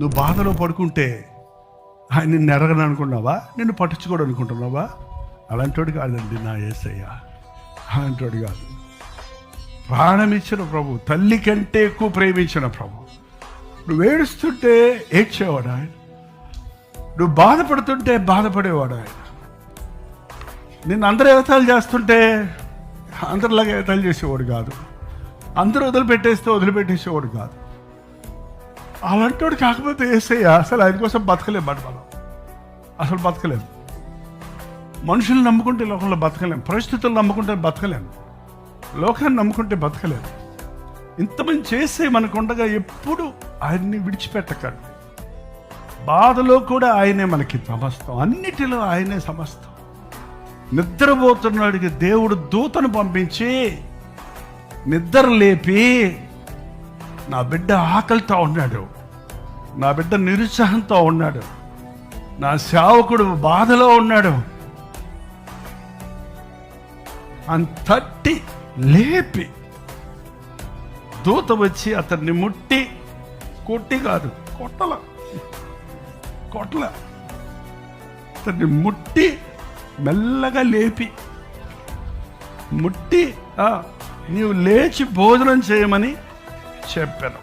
నువ్వు బాధలో పడుకుంటే ఆయన నిన్ను ఎరగను అనుకున్నావా? నిన్ను పట్టించుకోడు అనుకుంటున్నావా? అలాంటోడు కాదండి నా యేసయ్య, అలాంటోడు కాదు. ప్రాణం ఇచ్చిన ప్రభు, తల్లి కంటే ఎక్కువ ప్రేమించిన ప్రభు. నువ్వు ఏడుస్తుంటే ఏడ్చేవాడు ఆయన, నువ్వు బాధపడుతుంటే బాధపడేవాడు ఆయన. నిన్ను అందరూ ఎగతాళి చేస్తుంటే అందరిలాగా ఎగతాళి చేసేవాడు కాదు, అందరూ వదిలిపెట్టేస్తే వదిలిపెట్టేసేవాడు కాదు. అలాంటోడు కాకపోతే యేసయ్య అసలు ఆయన కోసం బతకలేము మనం, అసలు బతకలేము. మనుషులు నమ్ముకుంటే లోకంలో బతకలేము, పరిస్థితులు నమ్ముకుంటే బతకలేము, లోకాన్ని నమ్ముకుంటే బతకలేము. ఇంతమంది చేసే మనకుండగా ఎప్పుడు ఆయన్ని విడిచిపెట్టకండి. బాధలో కూడా ఆయనే మనకి సమస్తం, అన్నిటిలో ఆయనే సమస్తం. నిద్రపోతున్నాడికి దేవుడు దూతను పంపించి నిద్ర లేపి, నా బిడ్డ ఆకలితో ఉన్నాడు, నా బిడ్డ నిరుత్సాహంతో ఉన్నాడు, నా సేవకుడు బాధలో ఉన్నాడు అని తట్టి లేపి, దూత వచ్చి అతన్ని ముట్టి, కొట్టి కాదు కొట్టల అతన్ని ముట్టి మెల్లగా లేపి ముట్టి నీవు లేచి భోజనం చేయమని చెప్పాను.